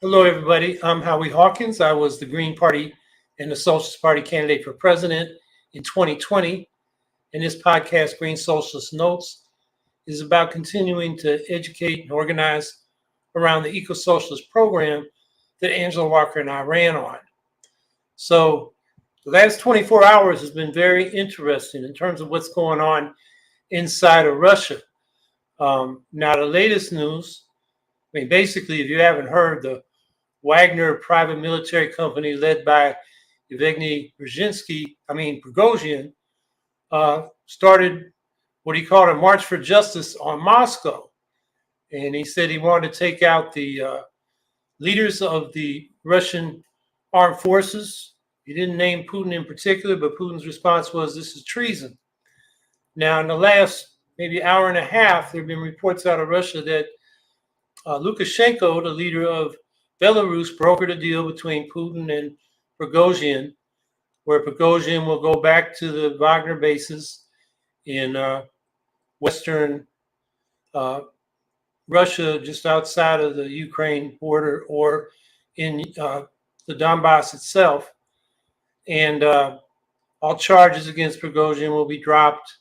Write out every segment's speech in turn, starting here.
Hello, everybody. I'm Howie Hawkins. I was the Green Party and the Socialist Party candidate for president in 2020. And this podcast, Green Socialist Notes, is about continuing to educate and organize around the eco-socialist program that Angela Walker and I ran on. So the last 24 hours has been very interesting in terms of what's going on inside of Russia. Now, the latest news, basically, if you haven't heard, the Wagner private military company led by Yevgeny Prigozhin, started what he called a march for justice on Moscow. And he said he wanted to take out the leaders of the Russian armed forces. He didn't name Putin in particular, but Putin's response was, this is treason. Now, in the last maybe hour and a half, there have been reports out of Russia that Lukashenko, the leader of Belarus, brokered a deal between Putin and Prigozhin, where Prigozhin will go back to the Wagner bases in western Russia, just outside of the Ukraine border, or in the Donbass itself. And all charges against Prigozhin will be dropped,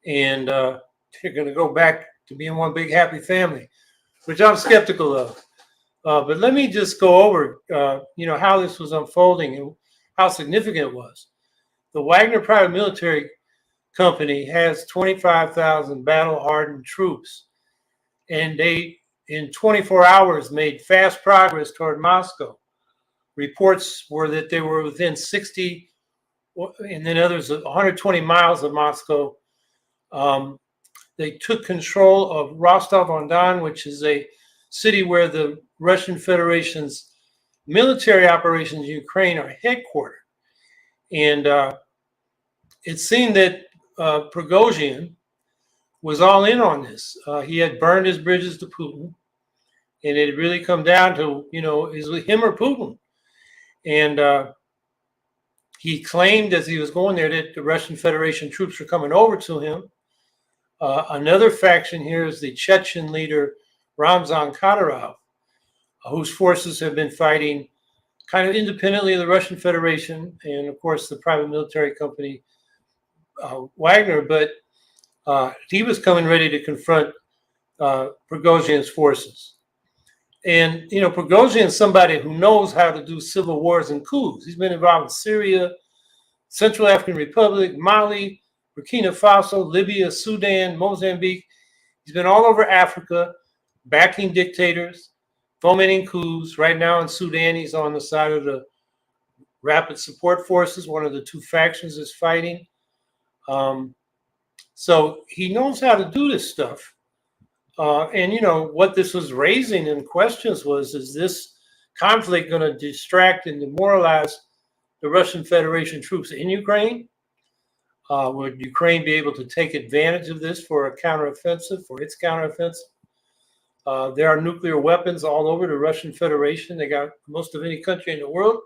and they're going to go back to being one big happy family, which I'm skeptical of. But let me just go over, how this was unfolding and how significant it was. The Wagner private military company has 25,000 battle-hardened troops, and they, in 24 hours, made fast progress toward Moscow. Reports were that they were within 60, and then others 120 miles of Moscow. They took control of Rostov-on-Don, which is a city where the Russian Federation's military operations in Ukraine are headquartered. And it seemed that Prigozhin was all in on this. He had burned his bridges to Putin, and it had really come down to, is it him or Putin? And he claimed as he was going there that the Russian Federation troops were coming over to him. Another faction here is the Chechen leader, Ramzan Kadyrov, whose forces have been fighting kind of independently of the Russian Federation and, of course, the private military company Wagner. But he was coming ready to confront Prigozhin's forces. And, Prigozhin is somebody who knows how to do civil wars and coups. He's been involved in Syria, Central African Republic, Mali, Burkina Faso, Libya, Sudan, Mozambique. He's been all over Africa, backing dictators, fomenting coups. Right now in Sudan, he's on the side of the Rapid Support Forces, one of the two factions is fighting. So he knows how to do this stuff. And, what this was raising in questions was, is this conflict going to distract and demoralize the Russian Federation troops in Ukraine? Would Ukraine be able to take advantage of this for a counteroffensive, for its counteroffensive? There are nuclear weapons all over the Russian Federation. They got most of any country in the world.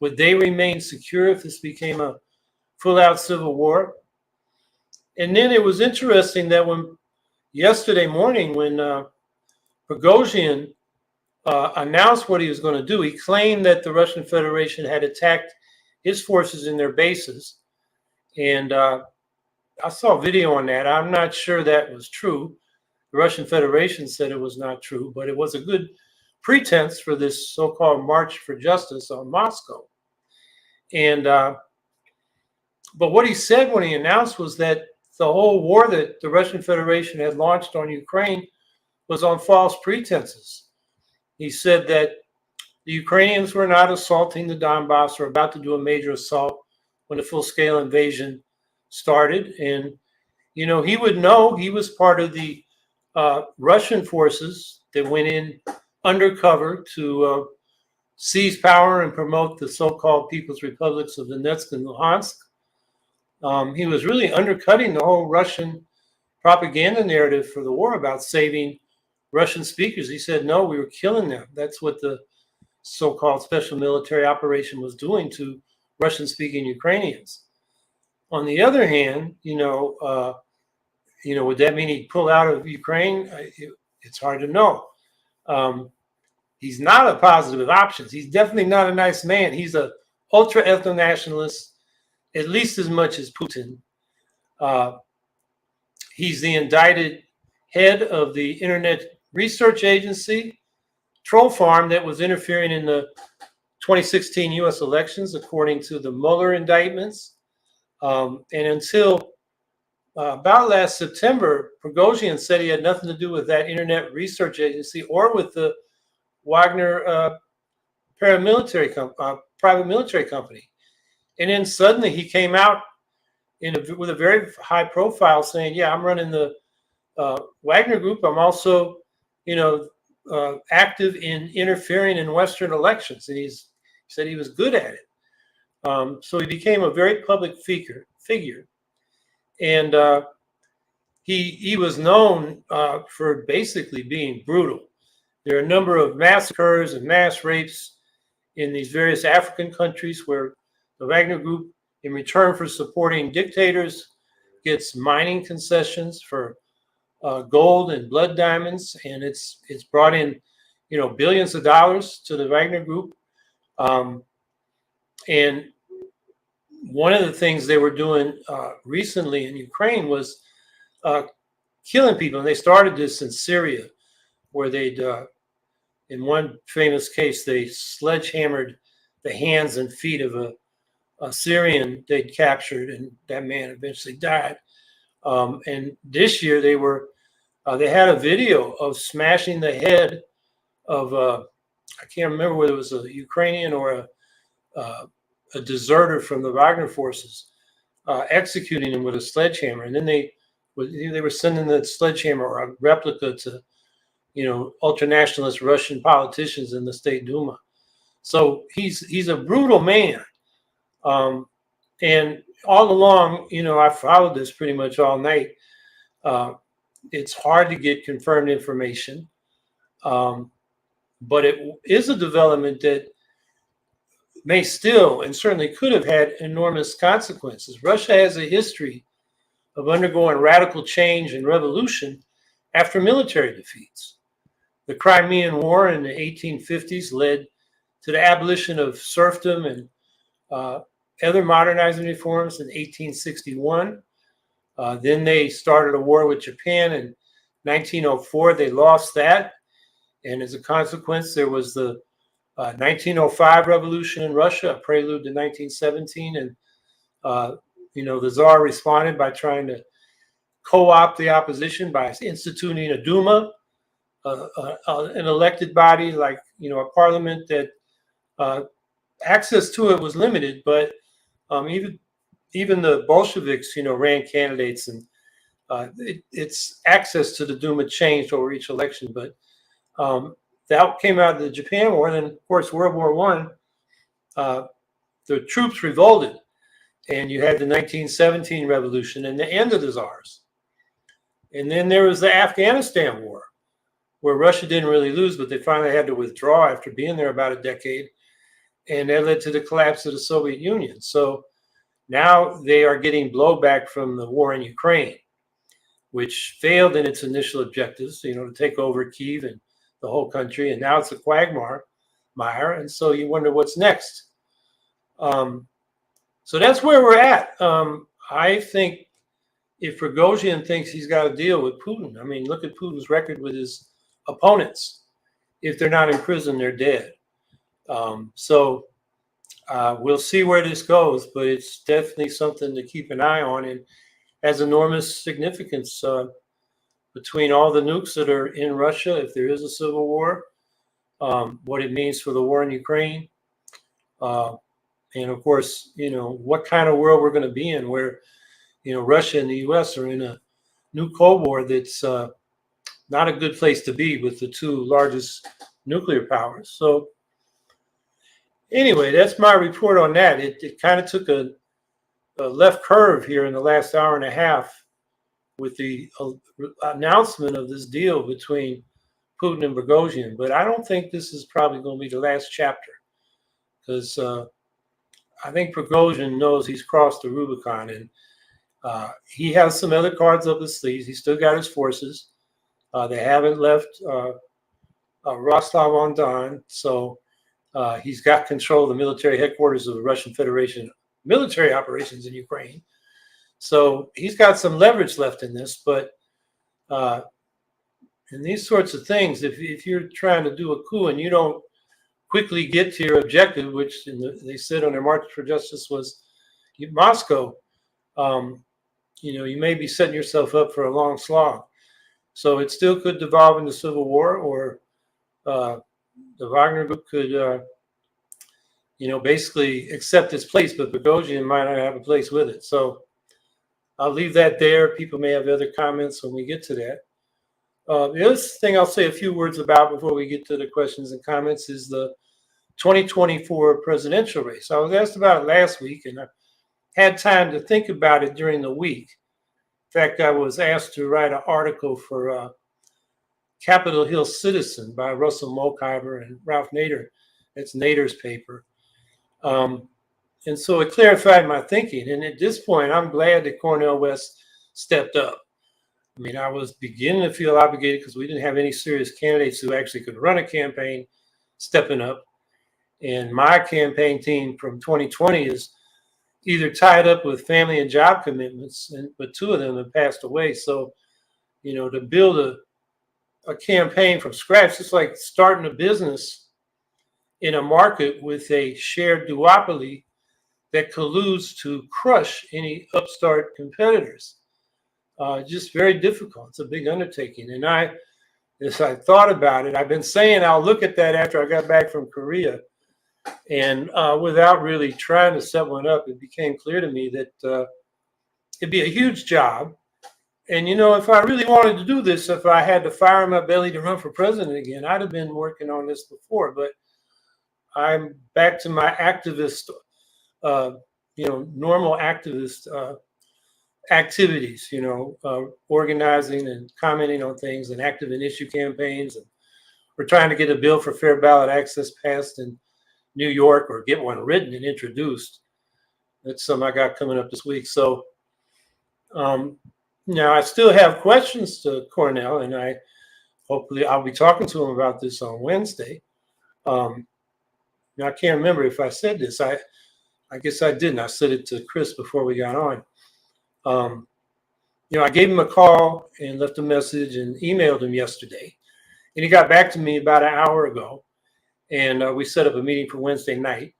Would they remain secure if this became a full-out civil war? And then it was interesting that yesterday morning when Prigozhin announced what he was going to do, he claimed that the Russian Federation had attacked his forces in their bases. And I saw a video on that. I'm not sure that was true. The Russian Federation said it was not true, but it was a good pretense for this so-called March for Justice on Moscow. And but what he said when he announced was that the whole war that the Russian Federation had launched on Ukraine was on false pretenses. He said that the Ukrainians were not assaulting the Donbass or about to do a major assault when the full-scale invasion started. And, he would know. He was part of the Russian forces that went in undercover to seize power and promote the so-called People's Republics of Donetsk and Luhansk. He was really undercutting the whole Russian propaganda narrative for the war about saving Russian speakers. He said, no, we were killing them. That's what the so-called special military operation was doing to Russian-speaking Ukrainians. On the other hand, would that mean he'd pull out of Ukraine? It's hard to know. he's not a positive option. He's definitely not a nice man. He's a ultra ethno-nationalist, at least as much as Putin. He's the indicted head of the Internet Research Agency, troll farm that was interfering in the 2016 U.S. elections, according to the Mueller indictments. And until about last September, Pagosian said he had nothing to do with that Internet Research Agency or with the Wagner private military company. And then suddenly he came out with a very high profile saying, yeah, I'm running the Wagner Group. I'm also, active in interfering in Western elections. And he said he was good at it. So he became a very public figure. And he was known for basically being brutal. There are a number of massacres and mass rapes in these various African countries where the Wagner Group, in return for supporting dictators, gets mining concessions for gold and blood diamonds, and it's brought in, billions of dollars to the Wagner Group. And one of the things they were doing recently in Ukraine was killing people, and they started this in Syria, where they'd, in one famous case, they sledgehammered the hands and feet of a Syrian they'd captured, and that man eventually died. And this year they had a video of smashing the head of I can't remember whether it was a Ukrainian or a deserter from the Wagner forces, executing him with a sledgehammer. And then they were sending the sledgehammer or a replica to, ultranationalist Russian politicians in the State Duma. So he's a brutal man. And all along, I followed this pretty much all night. It's hard to get confirmed information, but it is a development that may still and certainly could have had enormous consequences. Russia has a history of undergoing radical change and revolution after military defeats. The Crimean War in the 1850s led to the abolition of serfdom and other modernizing reforms in 1861. Then they started a war with Japan in 1904. They lost that. And as a consequence, there was the 1905 revolution in Russia, a prelude to 1917. And, the Tsar responded by trying to co-opt the opposition by instituting a Duma, an elected body like, a parliament that access to it was limited, but even the Bolsheviks, ran candidates, and its access to the Duma changed over each election. But that came out of the Japan War. And then, of course, World War I, the troops revolted, and you had the 1917 revolution and the end of the Tsars. And then there was the Afghanistan War, where Russia didn't really lose, but they finally had to withdraw after being there about a decade. And that led to the collapse of the Soviet Union. So now they are getting blowback from the war in Ukraine, which failed in its initial objectives, to take over Kyiv and the whole country. And now it's a quagmire. And so you wonder what's next. So that's where we're at. I think if Prigozhin thinks he's got to deal with Putin, look at Putin's record with his opponents. If they're not in prison, they're dead. So we'll see where this goes, but it's definitely something to keep an eye on, and has enormous significance between all the nukes that are in Russia, if there is a civil war, what it means for the war in Ukraine, and of course, what kind of world we're going to be in, where Russia and the U.S. are in a new Cold War that's not a good place to be with the two largest nuclear powers. So anyway, that's my report on that. It kind of took a left curve here in the last hour and a half with the announcement of this deal between Putin and Prigozhin. But I don't think this is probably going to be the last chapter, because I think Prigozhin knows he's crossed the Rubicon, and he has some other cards up his sleeves. He's still got his forces. They haven't left Rostov-on-Don. So he's got control of the military headquarters of the Russian Federation military operations in Ukraine. So he's got some leverage left in this, but in these sorts of things, if you're trying to do a coup and you don't quickly get to your objective, which they said on their March for Justice was Moscow, you may be setting yourself up for a long slog. So it still could devolve into civil war, or the Wagner Group could, basically accept its place, but Pagosian might not have a place with it. So I'll leave that there. People may have other comments when we get to that. The other thing I'll say a few words about before we get to the questions and comments is the 2024 presidential race. I was asked about it last week, and I had time to think about it during the week. In fact, I was asked to write an article for Capitol Hill Citizen by Russell Molkheimer and Ralph Nader. It's Nader's paper. And so it clarified my thinking. And at this point, I'm glad that Cornel West stepped up. I mean, I was beginning to feel obligated because we didn't have any serious candidates who actually could run a campaign stepping up. And my campaign team from 2020 is either tied up with family and job commitments, but two of them have passed away. So, to build a campaign from scratch, it's like starting a business in a market with a shared duopoly that colludes to crush any upstart competitors. Just very difficult. It's a big undertaking. And as I thought about it, I've been saying I'll look at that after I got back from Korea. And without really trying to set one up, it became clear to me that it'd be a huge job. And, if I really wanted to do this, if I had the fire in my belly to run for president again, I'd have been working on this before. But I'm back to my activist, normal activist activities, organizing and commenting on things and active in issue campaigns. And we're trying to get a bill for fair ballot access passed in New York, or get one written and introduced. That's something I got coming up this week. So now I still have questions to Cornel, and hopefully I'll be talking to him about this on Wednesday. Now I can't remember if I said this. I guess I didn't. I said it to Chris before we got on. I gave him a call and left a message and emailed him yesterday, and he got back to me about an hour ago. And we set up a meeting for Wednesday night.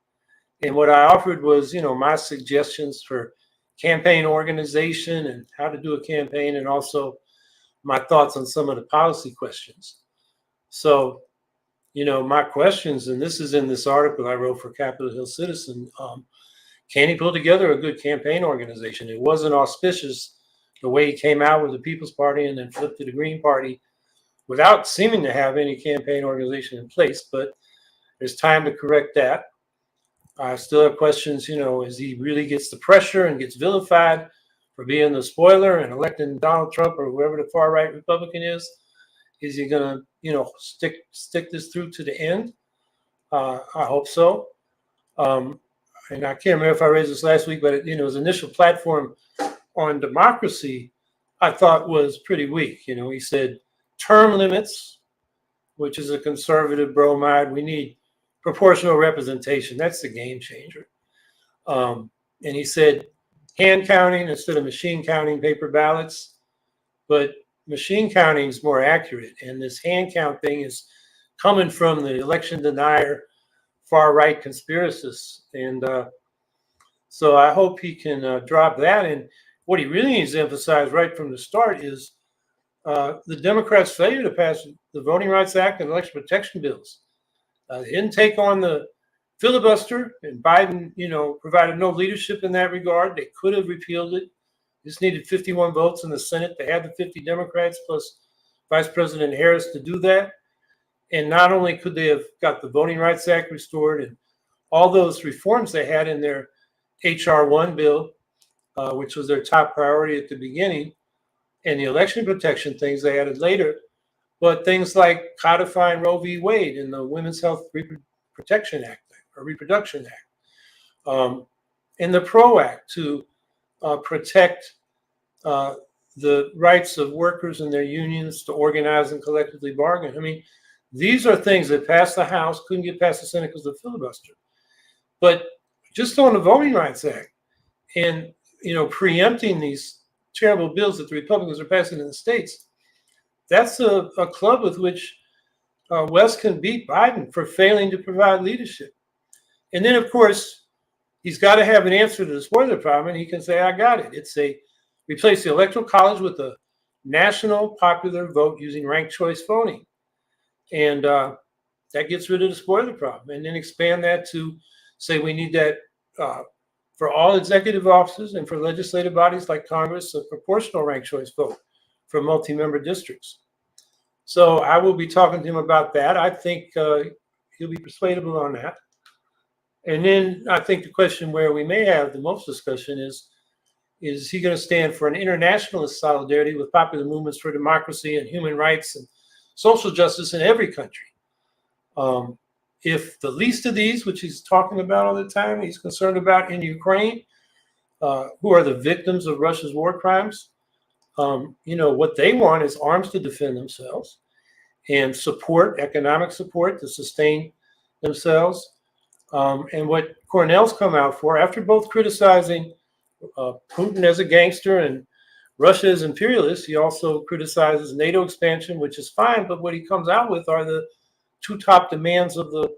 And what I offered was, my suggestions for campaign organization and how to do a campaign, and also my thoughts on some of the policy questions. So, my questions, and this is in this article I wrote for Capitol Hill Citizen, can he pull together a good campaign organization? It wasn't auspicious the way he came out with the People's Party and then flipped to the Green Party without seeming to have any campaign organization in place, but there's time to correct that. I still have questions, as he really gets the pressure and gets vilified for being the spoiler and electing Donald Trump or whoever the far right Republican is he going to, stick this through to the end? I hope so. And I can't remember if I raised this last week, but his initial platform on democracy, I thought was pretty weak. He said term limits, which is a conservative bromide. We need proportional representation. That's the game changer. And he said hand counting instead of machine counting paper ballots, but machine counting is more accurate. And this hand count thing is coming from the election denier, far right conspiracists. And so I hope he can drop that. And what he really needs to emphasize right from the start is the Democrats' failure to pass the Voting Rights Act and election protection bills. They didn't take on the filibuster, and Biden, provided no leadership in that regard. They could have repealed it. Just needed 51 votes in the Senate. They had the 50 Democrats plus Vice President Harris to do that. And not only could they have got the Voting Rights Act restored and all those reforms they had in their H.R. 1 bill, which was their top priority at the beginning, and the election protection things they added later, but things like codifying Roe v. Wade in the Women's Health Protection Act or Reproduction Act, and the PRO Act to protect the rights of workers and their unions to organize and collectively bargain. I mean, These are things that passed the House, couldn't get past the Senate because of the filibuster. But just on the Voting Rights Act and, preempting these terrible bills that the Republicans are passing in the states, that's a club with which West can beat Biden for failing to provide leadership. And then, of course, he's got to have an answer to the spoiler problem, and he can say, I got it. It's replace the Electoral College with a national popular vote using ranked choice voting. And that gets rid of the spoiler problem. And then expand that to say we need that for all executive offices and for legislative bodies like Congress, a proportional ranked choice vote for multi-member districts. So I will be talking to him about that. I think he'll be persuadable on that. And then I think the question where we may have the most discussion is he going to stand for an internationalist solidarity with popular movements for democracy and human rights and social justice in every country? If the least of these, which he's talking about all the time, he's concerned about in Ukraine, who are the victims of Russia's war crimes, what they want is arms to defend themselves and support, economic support to sustain themselves. And what Cornell's come out for, after both criticizing Putin as a gangster and Russia as imperialist, he also criticizes NATO expansion, which is fine, but what he comes out with are the two top demands of the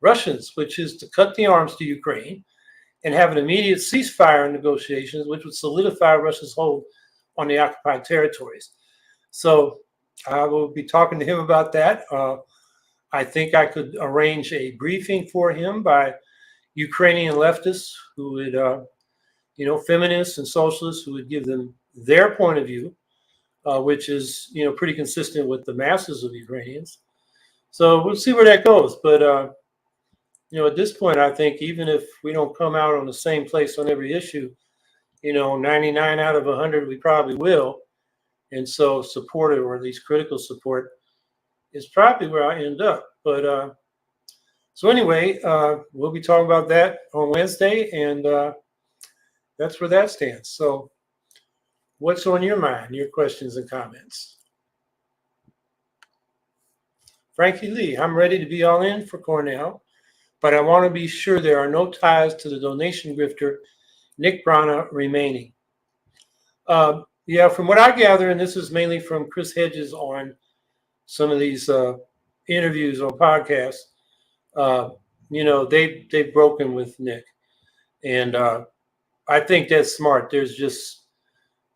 Russians, which is to cut the arms to Ukraine and have an immediate ceasefire in negotiations, which would solidify Russia's hold on the occupied territories. So I will be talking to him about that. I think I could arrange a briefing for him by Ukrainian leftists who would, feminists and socialists who would give them their point of view, which is, pretty consistent with the masses of Ukrainians. So we'll see where that goes. But, at this point, I think even if we don't come out on the same place on every issue, 99 out of 100, we probably will. And so supportive, or at least critical support, is probably where I end up. But so anyway, we'll be talking about that on Wednesday, and that's where that stands. So what's on your mind, your questions and comments? Frankie Lee, I'm ready to be all in for Cornell, but I want to be sure there are no ties to the donation grifter Nick Brana remaining. Yeah, from what I gather, and this is mainly from Chris Hedges on some of these interviews on podcasts, they've broken with Nick. And I think that's smart. There's just,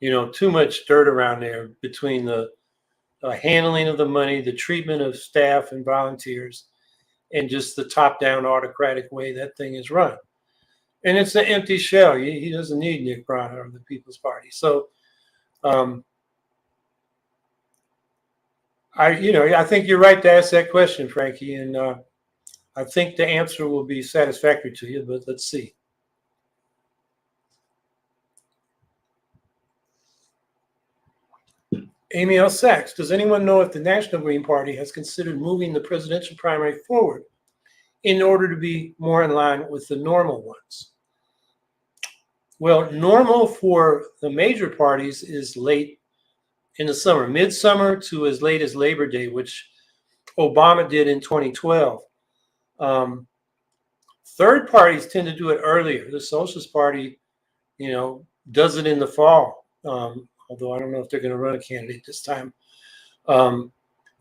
too much dirt around there between the handling of the money, the treatment of staff and volunteers, and just the top-down autocratic way that thing is run. And it's an empty shell. He doesn't need Nick Brana or the People's Party. So I think you're right to ask that question, Frankie, and I think the answer will be satisfactory to you, but let's see. Amy L. Sachs, does anyone know if the National Green Party has considered moving the presidential primary forward in order to be more in line with the normal ones? Well, normal for the major parties is late in the summer, midsummer to as late as Labor Day, which Obama did in 2012. Third parties tend to do it earlier. The Socialist Party, does it in the fall, although I don't know if they're going to run a candidate this time. Other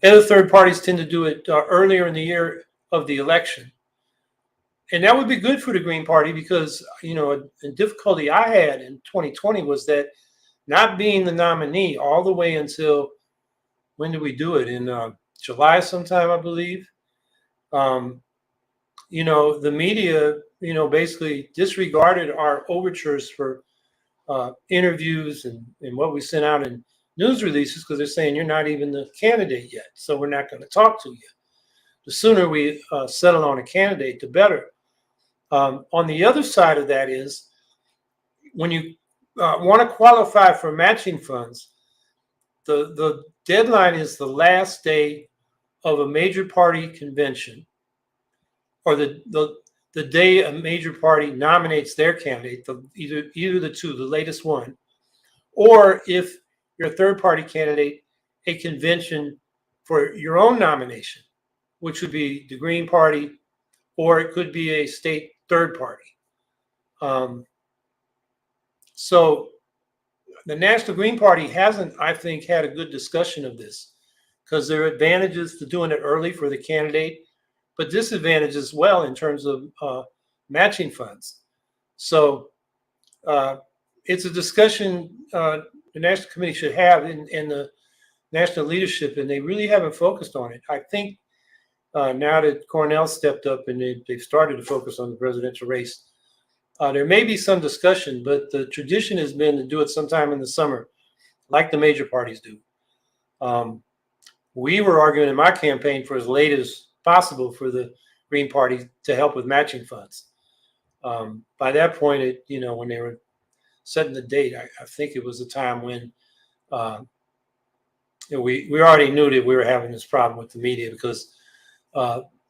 third parties tend to do it earlier in the year of the election. And that would be good for the Green Party because, a difficulty I had in 2020 was that not being the nominee all the way until, when did we do it? In July sometime, I believe. The media, basically disregarded our overtures for interviews and what we sent out in news releases because they're saying you're not even the candidate yet, so we're not going to talk to you. The sooner we settle on a candidate, the better. On the other side of that is when you want to qualify for matching funds, the deadline is the last day of a major party convention, or the day a major party nominates their candidate, either the two, the latest one, or if you're a third party candidate, a convention for your own nomination. which would be the Green Party, or it could be a state third party. So the National Green Party hasn't, I think, had a good discussion of this, because there are advantages to doing it early for the candidate, but disadvantages as well in terms of matching funds. So it's a discussion the National Committee should have in the national leadership, and they really haven't focused on it. I think now that Cornell stepped up and they've started to focus on the presidential race, there may be some discussion, but the tradition has been to do it sometime in the summer, like the major parties do. We were arguing in my campaign for as late as possible for the Green Party to help with matching funds. By that point, when they were setting the date, I think it was a time when we already knew that we were having this problem with the media, because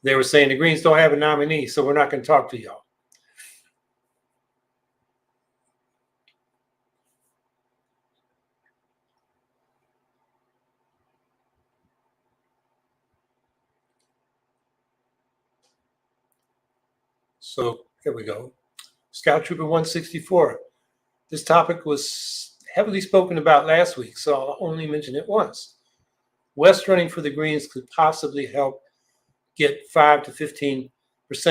they were saying the Greens don't have a nominee, so we're not going to talk to y'all. So here we go. Scout Trooper 164. This topic was heavily spoken about last week, so I'll only mention it once. West running for the Greens could possibly help get 5 to 15%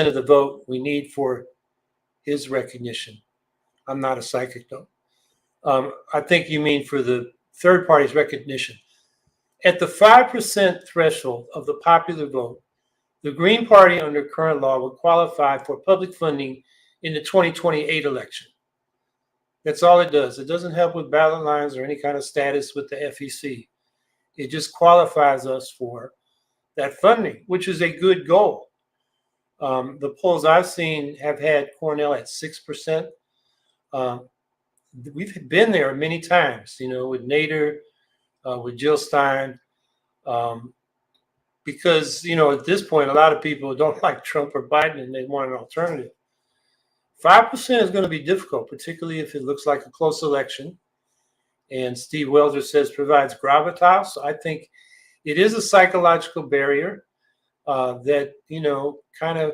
of the vote we need for his recognition. I'm not a psychic, though. I think you mean for the third party's recognition. At the 5% threshold of the popular vote, the Green Party under current law would qualify for public funding in the 2028 election. That's all it does. It doesn't help with ballot lines or any kind of status with the FEC. It just qualifies us for that funding, which is a good goal. The polls I've seen have had Cornell at 6%. We've been there many times, with Nader, with Jill Stein, because, at this point, a lot of people don't like Trump or Biden and they want an alternative. 5% is going to be difficult, particularly if it looks like a close election. And Steve Welder says provides gravitas. I think it is a psychological barrier that, kind of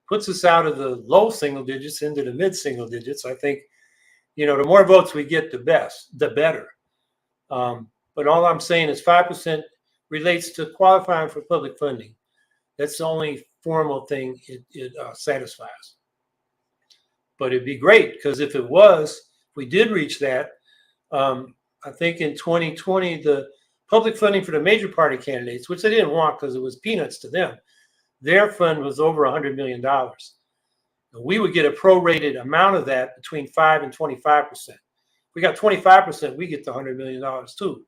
puts us out of the low single digits into the mid single digits. I think, the more votes we get, the better. But all I'm saying is 5% relates to qualifying for public funding. That's the only formal thing it satisfies. But it'd be great, because if we did reach that, I think in 2020, the public funding for the major party candidates, which they didn't want because it was peanuts to them, their fund was over $100 million. We would get a prorated amount of that between 5 and 25%. If we got 25%, we get the $100 million too.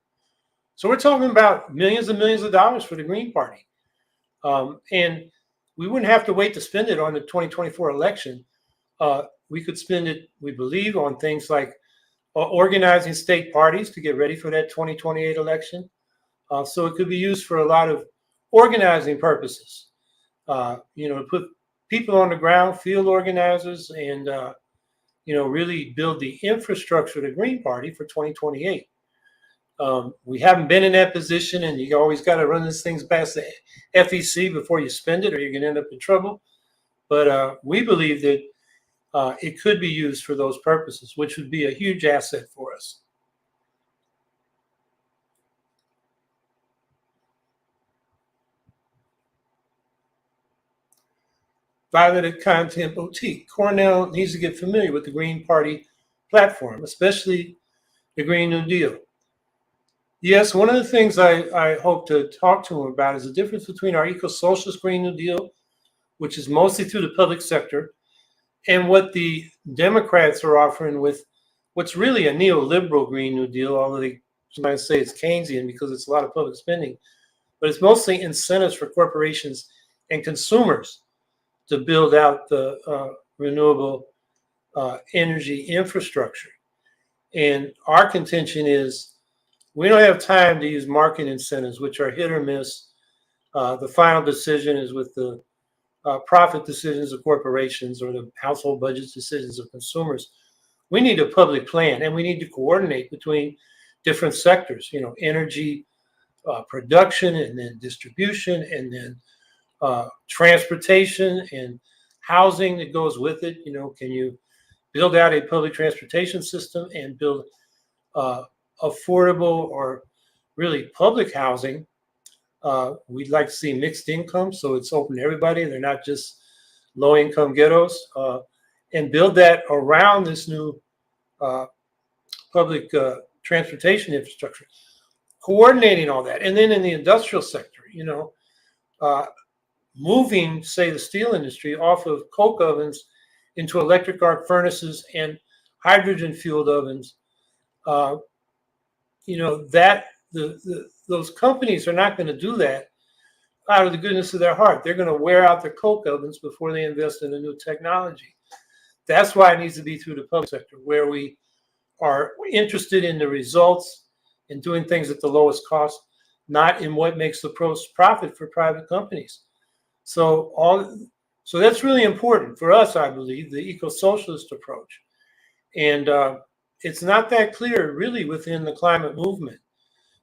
So we're talking about millions and millions of dollars for the Green Party. And we wouldn't have to wait to spend it on the 2024 election. We could spend it, we believe, on things like organizing state parties to get ready for that 2028 election. So it could be used for a lot of organizing purposes, to put people on the ground, field organizers, and, really build the infrastructure of the Green Party for 2028. We haven't been in that position, and you always got to run these things past the FEC before you spend it, or you're going to end up in trouble. But we believe that it could be used for those purposes, which would be a huge asset for us. Violet Content Boutique. Cornell needs to get familiar with the Green Party platform, especially the Green New Deal. Yes, one of the things I hope to talk to him about is the difference between our eco-socialist Green New Deal, which is mostly through the public sector, and what the Democrats are offering with what's really a neoliberal Green New Deal, although they might say it's Keynesian because it's a lot of public spending, but it's mostly incentives for corporations and consumers to build out the renewable energy infrastructure. And our contention is we don't have time to use market incentives, which are hit or miss. The final decision is with the profit decisions of corporations or the household budget decisions of consumers. We need a public plan, and we need to coordinate between different sectors, energy production, and then distribution, and then transportation and housing that goes with it. You know, can you build out a public transportation system and build affordable or really public housing? We'd like to see mixed income, so it's open to everybody. They're not just low-income ghettos, and build that around this new public transportation infrastructure, coordinating all that. And then in the industrial sector, you know, moving, say, the steel industry off of coke ovens into electric arc furnaces and hydrogen fueled ovens. You know, that those companies are not going to do that out of the goodness of their heart. They're going to wear out their coke ovens before they invest in a new technology. That's why it needs to be through the public sector, where we are interested in the results and doing things at the lowest cost, not in what makes the profit for private companies. So that's really important for us, I believe, the eco-socialist approach. And it's not that clear really within the climate movement.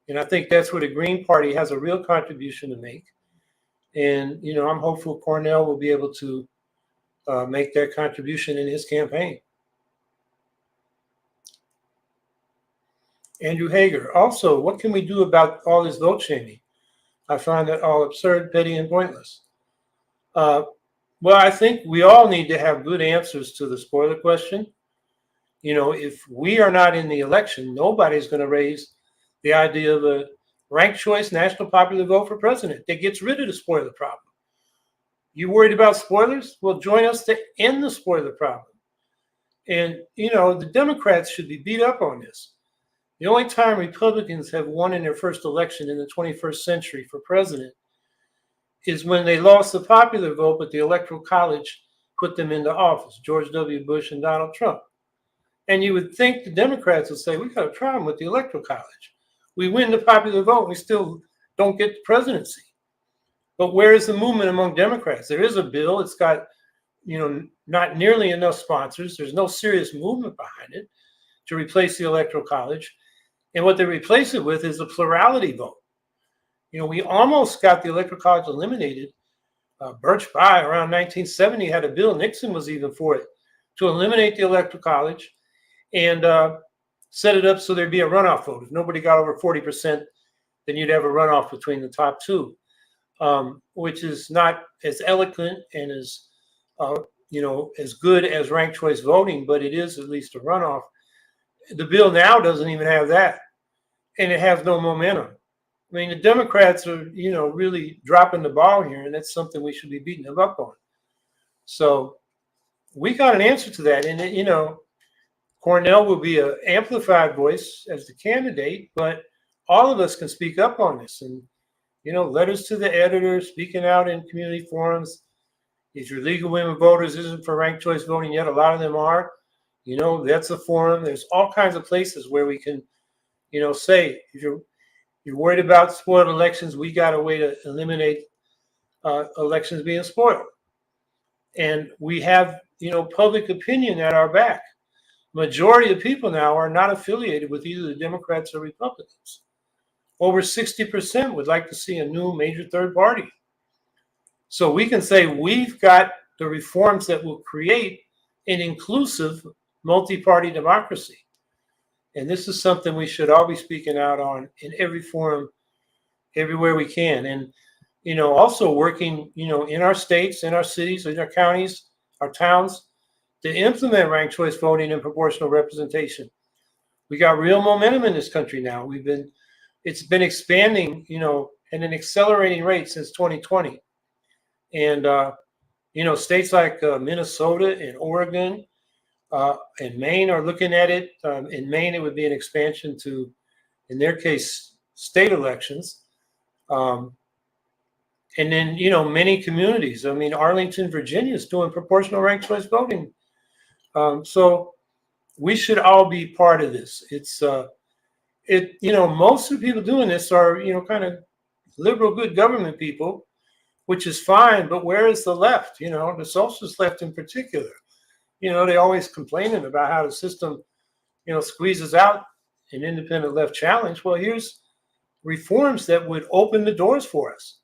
And I think that's where the Green Party has a real contribution to make. And, you know, I'm hopeful Cornell will be able to make that contribution in his campaign. Andrew Hager, also, what can we do about all this vote shaming? I find that all absurd, petty, and pointless. Well, I think we all need to have good answers to the spoiler question. You know, if we are not in the election, nobody's going to raise the idea of a ranked choice national popular vote for president that gets rid of the spoiler problem. You worried about spoilers? Well, join us to end the spoiler problem. And, you know, the Democrats should be beat up on this. The only time Republicans have won in their first election in the 21st century for president is when they lost the popular vote, but the Electoral College put them into office, George W. Bush and Donald Trump. And you would think the Democrats would say, we've got a problem with the Electoral College. We win the popular vote, we still don't get the presidency. But where is the movement among Democrats? There is a bill. It's got, you know, not nearly enough sponsors. There's no serious movement behind it to replace the Electoral College. And what they replace it with is a plurality vote. You know, we almost got the Electoral College eliminated. Birch Bayh around 1970 had a bill. Nixon was even for it, to eliminate the Electoral College and set it up so there'd be a runoff vote. If nobody got over 40%, then you'd have a runoff between the top two, which is not as eloquent and as, you know, as good as ranked choice voting, but it is at least a runoff. The bill now doesn't even have that, and it has no momentum. I mean, the Democrats are, you know, really dropping the ball here, and that's something we should be beating them up on. So we got an answer to that. And, you know, Cornell will be an amplified voice as the candidate, but all of us can speak up on this. And, you know, letters to the editor, speaking out in community forums. If your League of Women Voters isn't for ranked choice voting yet, a lot of them are. You know, that's a forum. There's all kinds of places where we can, you know, say, if you're worried about spoiled elections, we got a way to eliminate elections being spoiled. And we have, you know, public opinion at our back. Majority of people now are not affiliated with either the Democrats or Republicans. Over 60% would like to see a new major third party. So we can say we've got the reforms that will create an inclusive multi-party democracy. And this is something we should all be speaking out on in every forum, everywhere we can. And, you know, also working, you know, in our states, in our cities, in our counties, our towns, to implement ranked choice voting and proportional representation. We got real momentum in this country now. It's been expanding, you know, at an accelerating rate since 2020. And, you know, states like Minnesota and Oregon and Maine are looking at it. In Maine, it would be an expansion to, in their case, state elections. And then, you know, many communities. I mean, Arlington, Virginia is doing proportional ranked choice voting. So we should all be part of this. It's, you know, most of the people doing this are, you know, kind of liberal, good government people, which is fine. But where is the left? You know, the socialist left in particular. You know, they always complaining about how the system, you know, squeezes out an independent left challenge. Well, here's reforms that would open the doors for us.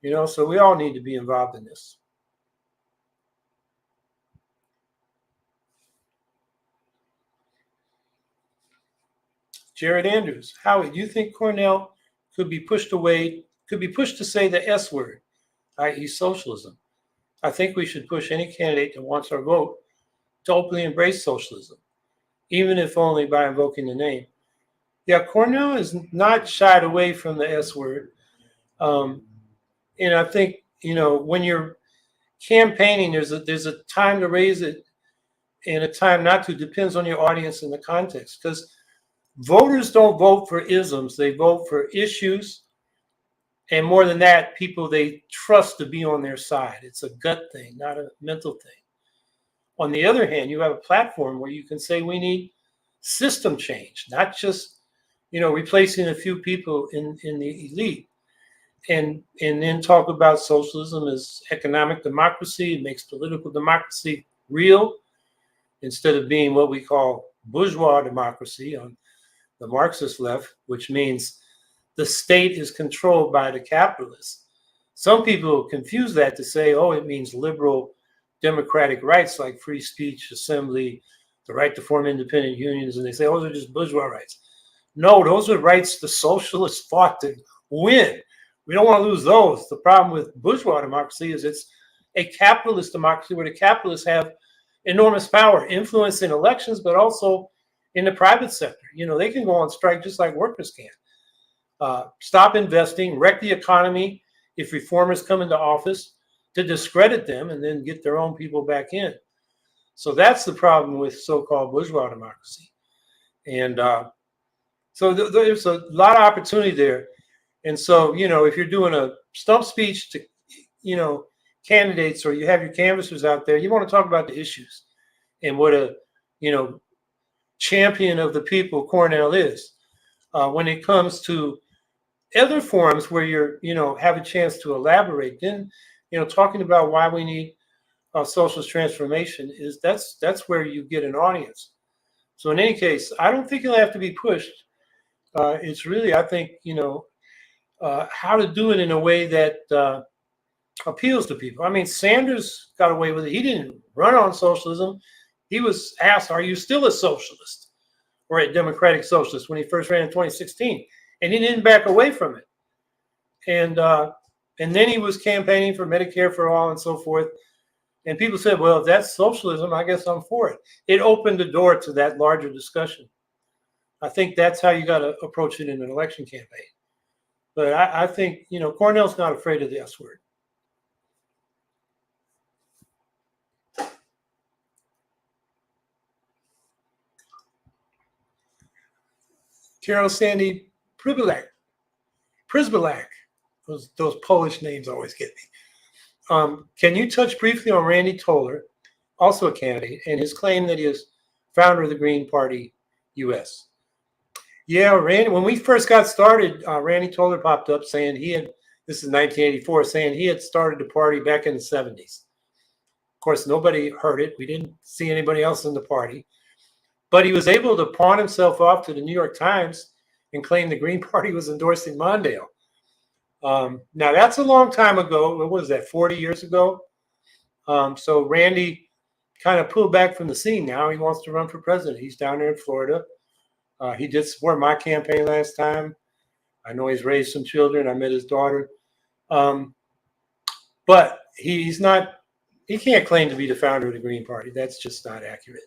You know, so we all need to be involved in this. Jared Andrews, Howie, do you think Cornell could be pushed to say the S word, i.e. socialism? I think we should push any candidate that wants our vote to openly embrace socialism, even if only by invoking the name. Yeah, Cornell is not shied away from the S word. And I think, you know, when you're campaigning, there's a time to raise it and a time not to. Depends on your audience and the context. Because voters don't vote for isms, they vote for issues. And more than that, people they trust to be on their side. It's a gut thing, not a mental thing. On the other hand, you have a platform where you can say we need system change, not just, you know, replacing a few people in the elite. And then talk about socialism as economic democracy. It makes political democracy real instead of being what we call bourgeois democracy on the Marxist left, which means the state is controlled by the capitalists. Some people confuse that to say, oh, it means liberal democratic rights like free speech, assembly, the right to form independent unions, and they say, oh, those are just bourgeois rights. No, those are rights the socialists fought to win. We don't want to lose those. The problem with bourgeois democracy is it's a capitalist democracy where the capitalists have enormous power, influence in elections, but also in the private sector. You know, they can go on strike just like workers can. Stop investing, wreck the economy if reformers come into office to discredit them and then get their own people back in. So that's the problem with so-called bourgeois democracy. And so there's a lot of opportunity there. And so, you know, if you're doing a stump speech to, you know, candidates or you have your canvassers out there, you want to talk about the issues and what a, you know, champion of the people Cornell is. When it comes to other forums where you're, you know, have a chance to elaborate, then, you know, talking about why we need socialist transformation is that's where you get an audience. So in any case, I don't think it'll have to be pushed. It's really, I think, you know, how to do it in a way that appeals to people. I mean, Sanders got away with it. He didn't run on socialism. He was asked, are you still a socialist or a democratic socialist when he first ran in 2016? And he didn't back away from it. And then he was campaigning for Medicare for all and so forth. And people said, well, if that's socialism, I guess I'm for it. It opened the door to that larger discussion. I think that's how you got to approach it in an election campaign. But I think, you know, Cornell's not afraid of the S word. Carol Sandy Pribilak. Those Polish names always get me. Can you touch briefly on Randy Toler, also a candidate, and his claim that he is founder of the Green Party US? Yeah, Randy, when we first got started, Randy Toler popped up saying this is 1984, saying he had started the party back in the 70s. Of course, nobody heard it. We didn't see anybody else in the party. But he was able to pawn himself off to the New York Times and claim the Green Party was endorsing Mondale. Now, that's a long time ago. What was that, 40 years ago? So Randy kind of pulled back from the scene now. He wants to run for president. He's down there in Florida. He did support my campaign last time. I know he's raised some children. I met his daughter. But he can't claim to be the founder of the Green Party. That's just not accurate.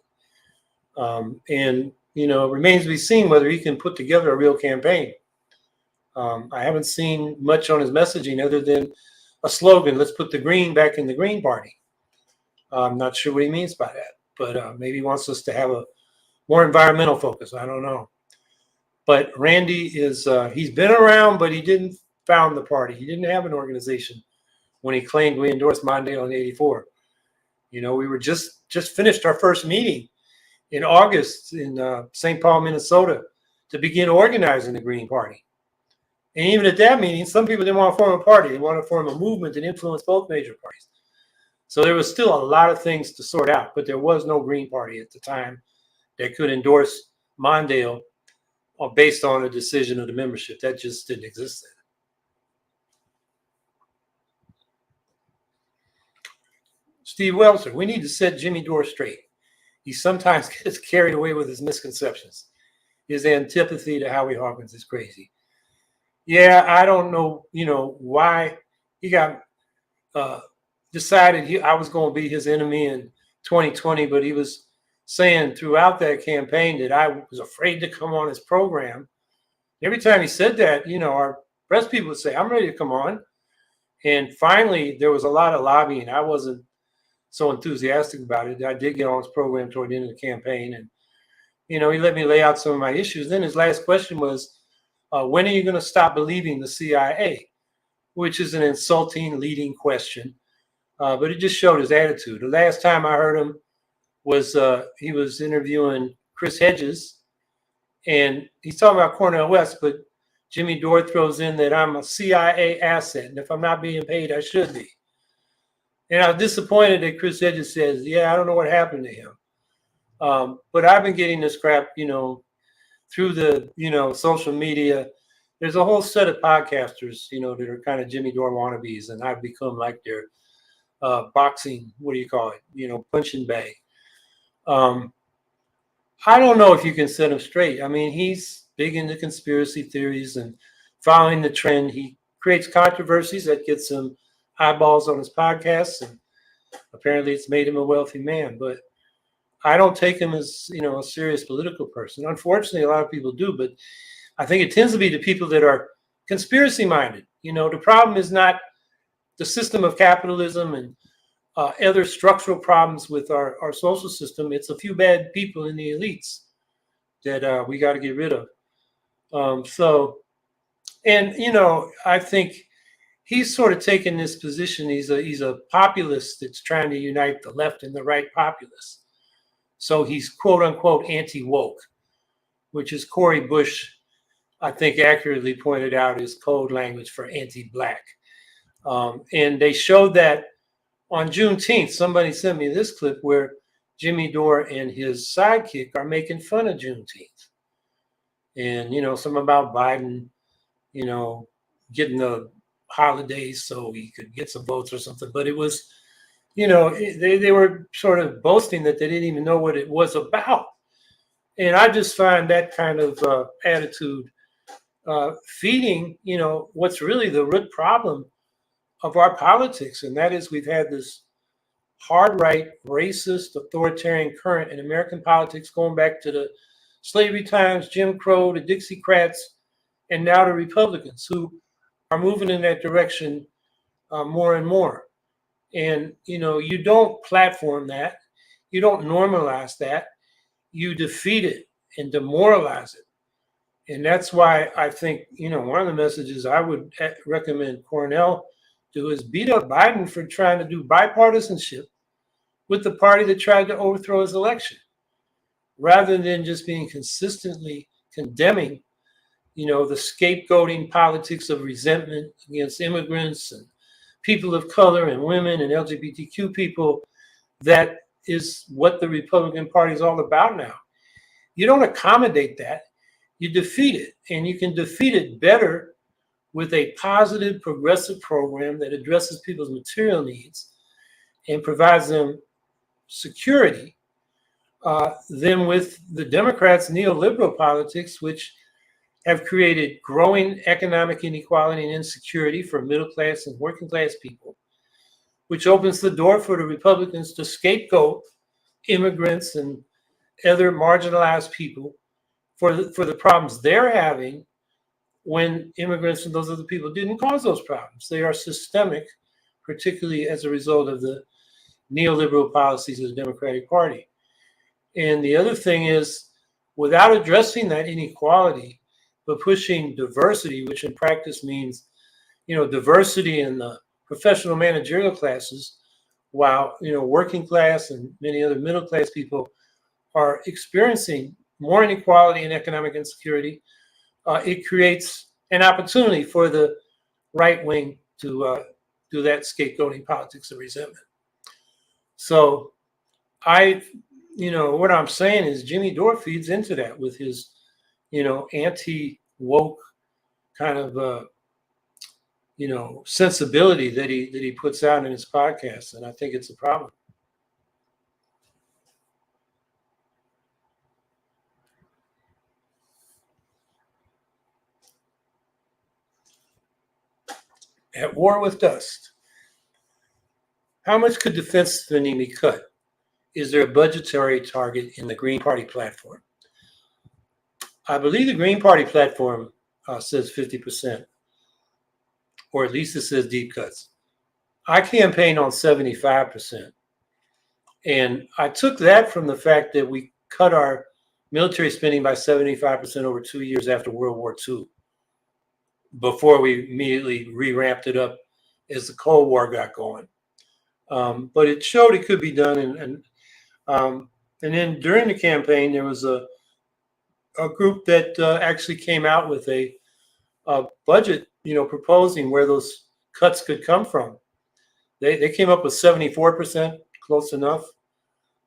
And, you know, it remains to be seen whether he can put together a real campaign. I haven't seen much on his messaging other than a slogan, let's put the green back in the Green Party. I'm not sure what he means by that, but maybe he wants us to have a more environmental focus. I don't know. But Randy he's been around, but he didn't found the party. He didn't have an organization when he claimed we endorsed Mondale in '84. You know, we were just finished our first meeting in August in St. Paul, Minnesota, to begin organizing the Green Party. And even at that meeting, some people didn't want to form a party. They wanted to form a movement and influence both major parties. So there was still a lot of things to sort out, but there was no Green Party at the time that could endorse Mondale based on a decision of the membership. That just didn't exist then. Steve Welser, we need to set Jimmy Dore straight. He sometimes gets carried away with his misconceptions. His antipathy to Howie Hawkins is crazy. Yeah, I don't know, why he got decided I was going to be his enemy in 2020, but he was saying throughout that campaign that I was afraid to come on his program. Every time he said that, our press people would say, I'm ready to come on. And finally, there was a lot of lobbying. I wasn't so enthusiastic about it. I did get on his program toward the end of the campaign. And, he let me lay out some of my issues. Then his last question was, when are you going to stop believing the CIA? Which is an insulting leading question. But it just showed his attitude. The last time I heard him was he was interviewing Chris Hedges. And he's talking about Cornel West, but Jimmy Dore throws in that I'm a CIA asset. And if I'm not being paid, I should be. And I was disappointed that Chris Hedges says, yeah, I don't know what happened to him. But I've been getting this crap, through the, social media. There's a whole set of podcasters, that are kind of Jimmy Dore wannabes. And I've become like their boxing, punching bag. I don't know if you can set him straight. I mean, he's big into conspiracy theories and following the trend. He creates controversies that gets him eyeballs on his podcasts, and apparently it's made him a wealthy man. But I don't take him as, a serious political person. Unfortunately, a lot of people do, but I think it tends to be the people that are conspiracy minded. The problem is not the system of capitalism and other structural problems with our social system. It's a few bad people in the elites that we got to get rid of. I think he's sort of taken this position. He's a populist that's trying to unite the left and the right populace. So he's quote unquote anti-woke, which is Cori Bush, I think, accurately pointed out is code language for anti-black. And they showed that on Juneteenth. Somebody sent me this clip where Jimmy Dore and his sidekick are making fun of Juneteenth. And, something about Biden, getting the holidays so he could get some votes or something. But it was, they were sort of boasting that they didn't even know what it was about. And I just find that kind of attitude feeding, what's really the root problem of our politics. And that is we've had this hard right, racist, authoritarian current in American politics going back to the slavery times, Jim Crow, the Dixiecrats, and now the Republicans who are moving in that direction more and more. And, you don't platform that. You don't normalize that. You defeat it and demoralize it. And that's why I think, one of the messages I would recommend Cornell do is beat up Biden for trying to do bipartisanship with the party that tried to overthrow his election, rather than just being consistently condemning, the scapegoating politics of resentment against immigrants and people of color and women and LGBTQ people. That is what the Republican Party is all about now. You don't accommodate that. You defeat it, and you can defeat it better with a positive, progressive program that addresses people's material needs and provides them security than with the Democrats' neoliberal politics, which have created growing economic inequality and insecurity for middle class and working class people, which opens the door for the Republicans to scapegoat immigrants and other marginalized people for the problems they're having when immigrants and those other people didn't cause those problems. They are systemic, particularly as a result of the neoliberal policies of the Democratic Party. And the other thing is, without addressing that inequality, but pushing diversity, which in practice means, diversity in the professional managerial classes, while, working class and many other middle class people are experiencing more inequality and economic insecurity, it creates an opportunity for the right wing to do that scapegoating politics of resentment. So what I'm saying is Jimmy Dore feeds into that with his, anti-woke kind of, sensibility that he puts out in his podcast. And I think it's a problem. at war with dust. How much could defense spending be cut? Is there a budgetary target in the Green Party platform? I believe the Green Party platform says 50%, or at least it says deep cuts. I campaigned on 75%. And I took that from the fact that we cut our military spending by 75% over 2 years after World War II, before we immediately re-ramped it up as the Cold War got going. But it showed it could be done. And then during the campaign, there was a group that actually came out with a budget, proposing where those cuts could come from. They came up with 74%, close enough.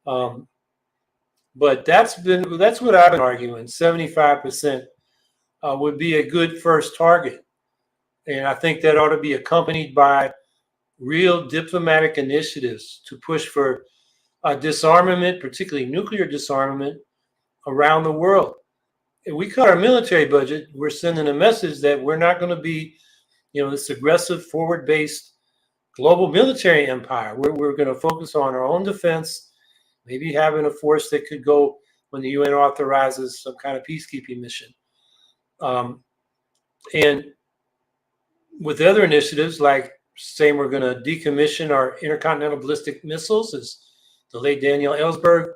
But that's what I've been arguing. 75% would be a good first target. And I think that ought to be accompanied by real diplomatic initiatives to push for disarmament, particularly nuclear disarmament, around the world. If we cut our military budget, we're sending a message that we're not going to be, this aggressive, forward-based global military empire. We're going to focus on our own defense, maybe having a force that could go when the UN authorizes some kind of peacekeeping mission. And with other initiatives, like saying we're going to decommission our intercontinental ballistic missiles, as the late Daniel Ellsberg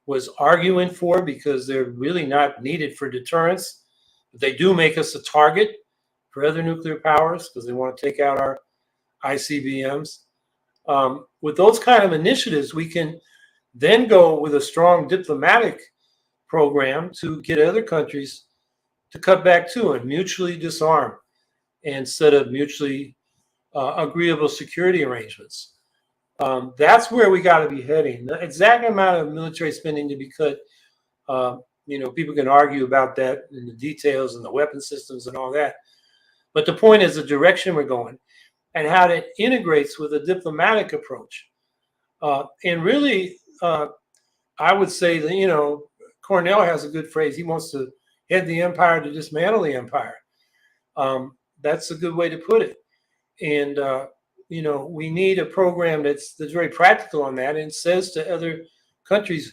was arguing for, because they're really not needed for deterrence. But they do make us a target for other nuclear powers because they want to take out our ICBMs. With those kind of initiatives, we can then go with a strong diplomatic program to get other countries to cut back too and mutually disarm instead of mutually agreeable security arrangements. That's where we got to be heading. The exact amount of military spending to be cut, people can argue about that in the details and the weapon systems and all that. But the point is the direction we're going and how that integrates with a diplomatic approach. And really, I would say that, Cornell has a good phrase. He wants to head the empire to dismantle the empire. That's a good way to put it. And, we need a program that's very practical on that and says to other countries,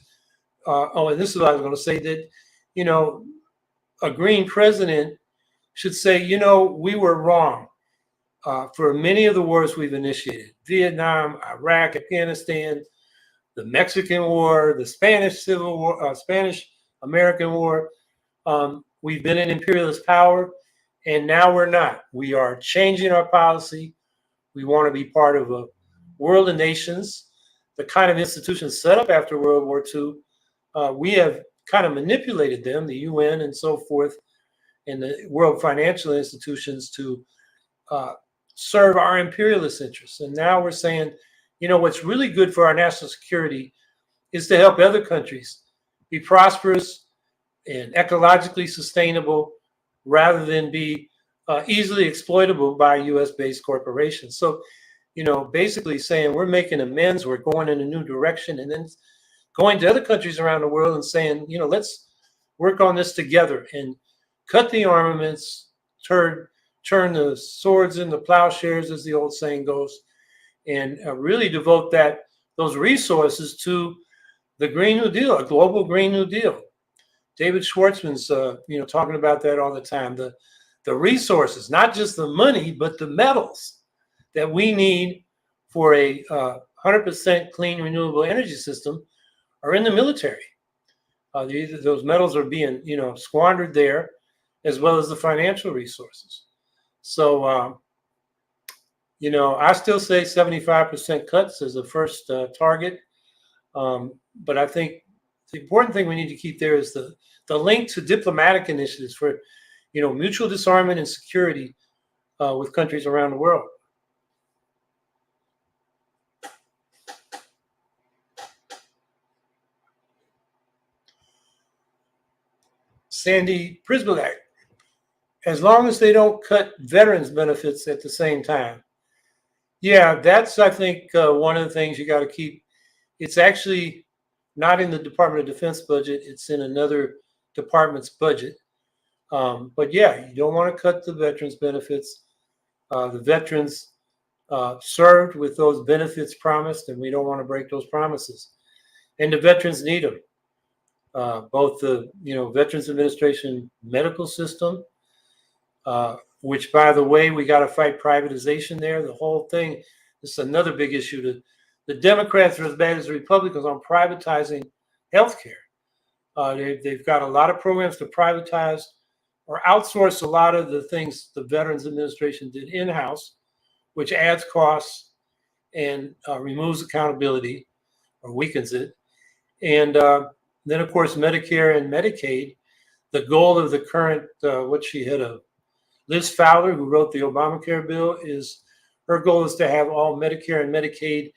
and this is what I was going to say, that, a green president should say, we were wrong for many of the wars we've initiated: Vietnam, Iraq, Afghanistan, the Mexican War, the Spanish Civil War, Spanish-American War. We've been an imperialist power, and now we're not. We are changing our policy. We want to be part of a world of nations, the kind of institutions set up after World War II. We have kind of manipulated them, the UN and so forth, and the world financial institutions to serve our imperialist interests. And now we're saying, what's really good for our national security is to help other countries be prosperous and ecologically sustainable rather than be easily exploitable by US-based corporations. So, basically saying we're making amends, we're going in a new direction, and then going to other countries around the world and saying, let's work on this together and cut the armaments, turn the swords into plowshares, as the old saying goes, and really devote those resources to the Green New Deal, a global Green New Deal. David Schwartzman's, talking about that all the time. The resources, not just the money, but the metals that we need for a 100% clean, renewable energy system are in the military. Those metals are being, squandered there, as well as the financial resources. So, I still say 75% cuts as a first target. But I think the important thing we need to keep there is the link to diplomatic initiatives for, mutual disarmament and security with countries around the world. Sandy Prisbilak, as long as they don't cut veterans benefits at the same time. Yeah, that's, I think, one of the things you got to keep. It's actually not in the Department of Defense budget. It's in another department's budget. But yeah, you don't want to cut the veterans benefits. The veterans served with those benefits promised, and we don't want to break those promises. And the veterans need them. Both the Veterans Administration medical system, which, by the way, we got to fight privatization there. The whole thing. This is another big issue. The Democrats are as bad as the Republicans on privatizing healthcare. They've got a lot of programs to privatize or outsource a lot of the things the Veterans Administration did in-house, which adds costs and removes accountability or weakens it. And then, of course, Medicare and Medicaid. The goal of the current, Liz Fowler, who wrote the Obamacare bill, her goal is to have all Medicare and Medicaid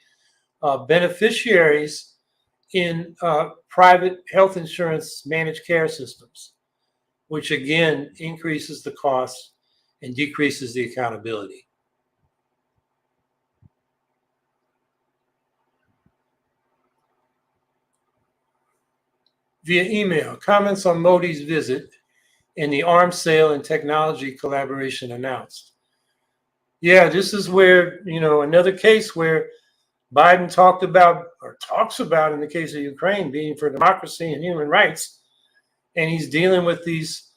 beneficiaries in private health insurance managed care systems, which again increases the costs and decreases the accountability. Via email, comments on Modi's visit and the arms sale and technology collaboration announced. Yeah, this is where, another case where Biden talks about, in the case of Ukraine, being for democracy and human rights. And he's dealing with these,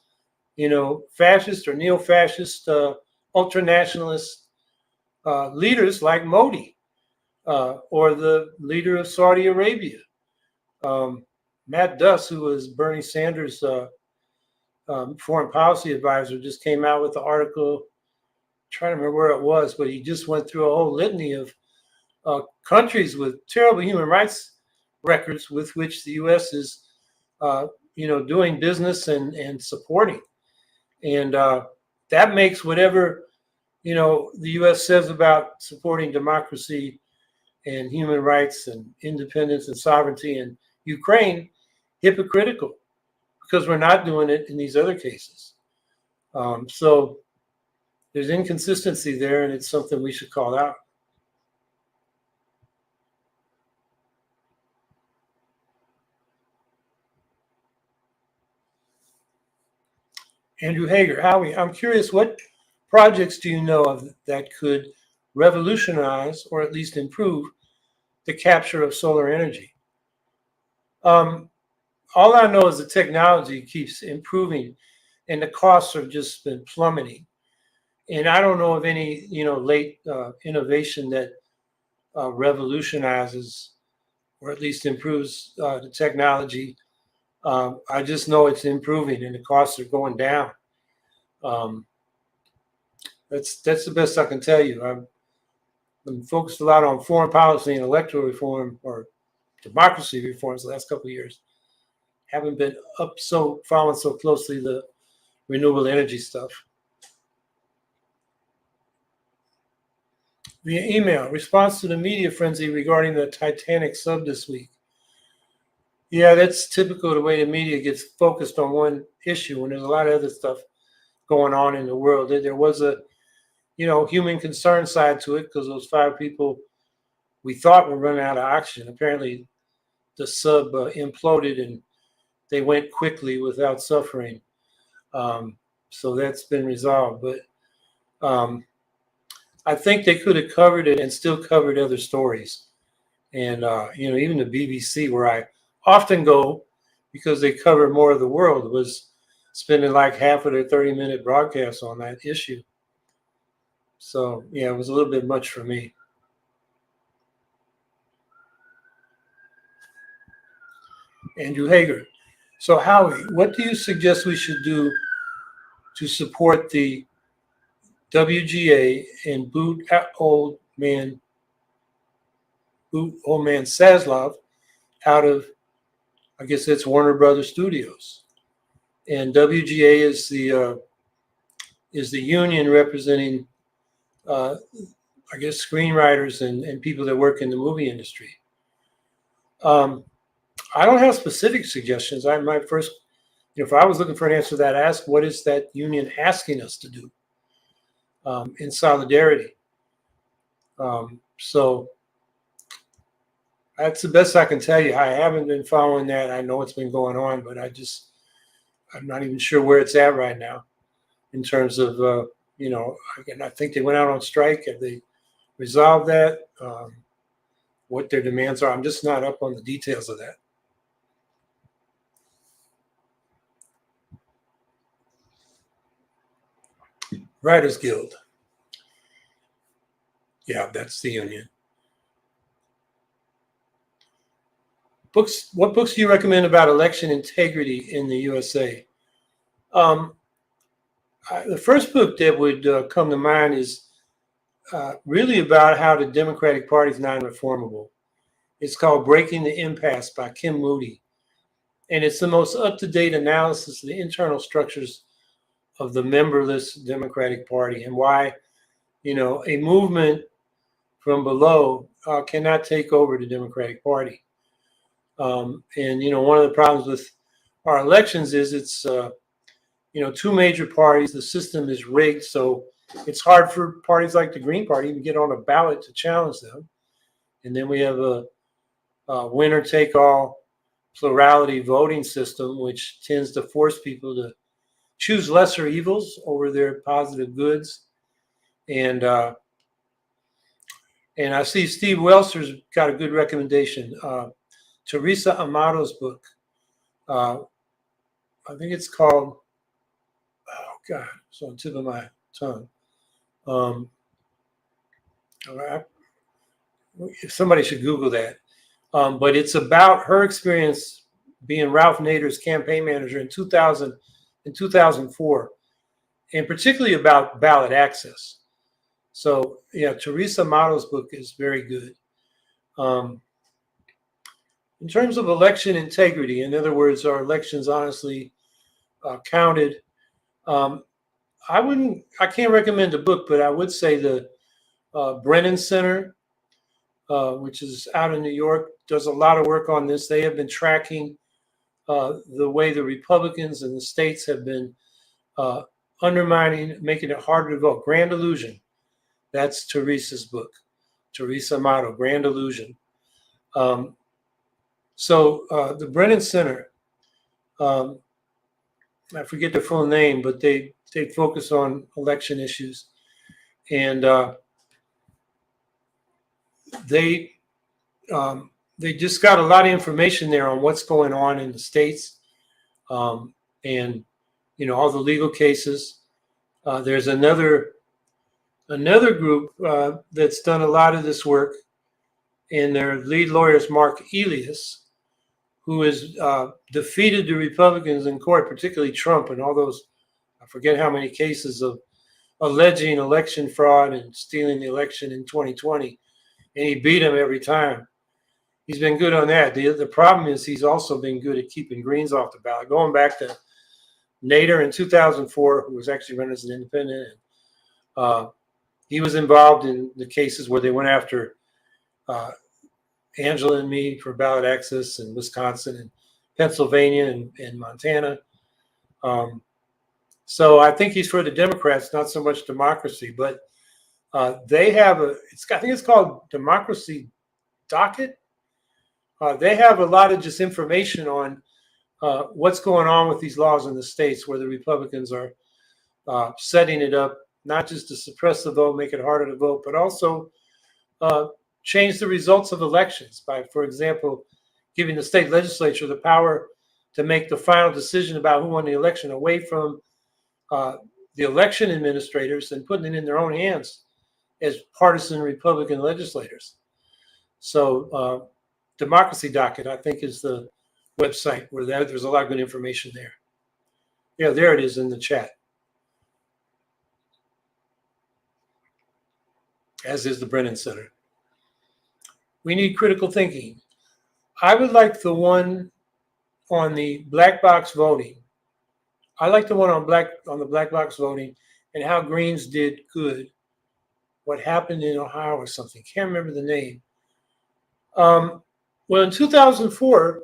fascist or neo-fascist, ultra-nationalist leaders like Modi or the leader of Saudi Arabia. Matt Duss, who was Bernie Sanders' foreign policy advisor, just came out with the article. I'm trying to remember where it was, but he just went through a whole litany of countries with terrible human rights records with which the U.S. is, doing business and supporting. And that makes whatever, the U.S. says about supporting democracy and human rights and independence and sovereignty in Ukraine hypocritical, because we're not doing it in these other cases. So there's inconsistency there, and it's something we should call out. Andrew Hager, Howie, I'm curious, what projects do you know of that could revolutionize or at least improve the capture of solar energy? All I know is the technology keeps improving and the costs have just been plummeting. And I don't know of any, late innovation that revolutionizes or at least improves the technology. I just know it's improving and the costs are going down. That's the best I can tell you. I've been focused a lot on foreign policy and electoral reform or democracy reforms the last couple of years. Haven't been following so closely the renewable energy stuff. Via email, response to the media frenzy regarding the Titanic Sub this week. Yeah, that's typical of the way the media gets focused on one issue when there's a lot of other stuff going on in the world. There was a, human concern side to it because those 5 people we thought were running out of oxygen. Apparently, the sub imploded and they went quickly without suffering. So that's been resolved. But I think they could have covered it and still covered other stories. And, even the BBC, where I often go because they cover more of the world, was spending like half of their 30-minute broadcast on that issue. So, yeah, it was a little bit much for me. Andrew Hager. So, Howie, what do you suggest we should do to support the WGA and boot old man Zaslav out of, I guess that's Warner Brothers Studios? And WGA is the union representing, I guess, screenwriters and people that work in the movie industry. I don't have specific suggestions. I might first, if I was looking for an answer to that, ask what is that union asking us to do in solidarity. So that's the best I can tell you. I haven't been following that. I know it's been going on, but I'm not even sure where it's at right now in terms of Again, I think they went out on strike. Have they resolved that? What their demands are? I'm just not up on the details of that. Writers Guild. Yeah, that's the union. Books. What books do you recommend about election integrity in the USA? The first book that would come to mind is really about how the Democratic Party is non-reformable. It's called Breaking the Impasse by Kim Moody. And it's the most up-to-date analysis of the internal structures of the memberless Democratic Party and why, a movement from below cannot take over the Democratic Party. And one of the problems with our elections is it's, two major parties. The system is rigged, so it's hard for parties like the Green Party to get on a ballot to challenge them. And then we have a winner-take-all plurality voting system, which tends to force people to choose lesser evils over their positive goods. And I see Steve Welser's got a good recommendation. Teresa Amato's book. I think it's called, oh God, it's on the tip of my tongue. Somebody should Google that. But it's about her experience being Ralph Nader's campaign manager in 2000 and 2004, and particularly about ballot access. So yeah, Teresa Amato's book is very good. In terms of election integrity, in other words, are elections honestly counted? I can't recommend a book, but I would say the Brennan Center, which is out in New York, does a lot of work on this. They have been tracking the way the Republicans in the states have been undermining, making it harder to vote. Grand Illusion. That's Teresa's book. Teresa Amato, Grand Illusion. So the Brennan Center, I forget their full name, but they focus on election issues. And they just got a lot of information there on what's going on in the states, and all the legal cases. There's another group that's done a lot of this work, and their lead lawyer is Mark Elias, who has defeated the Republicans in court, particularly Trump, and all those, I forget how many cases of alleging election fraud and stealing the election in 2020, and he beat him every time. He's been good on that. The problem is he's also been good at keeping Greens off the ballot. Going back to Nader in 2004, who was actually running as an independent, he was involved in the cases where they went after Angela and me for ballot access in Wisconsin and Pennsylvania and Montana. So I think he's for the Democrats, not so much democracy, but they have I think it's called Democracy Docket. They have a lot of just information on what's going on with these laws in the states where the Republicans are setting it up, not just to suppress the vote, make it harder to vote, but also change the results of elections by, for example, giving the state legislature the power to make the final decision about who won the election away from the election administrators and putting it in their own hands as partisan Republican legislators. So Democracy Docket, I think, is the website where there's a lot of good information there. Yeah, there it is in the chat. As is the Brennan Center. We need critical thinking. I would like the one on the black box voting. I like the one on the black box voting and how Greens did good. What happened in Ohio or something. Can't remember the name. Well, in 2004,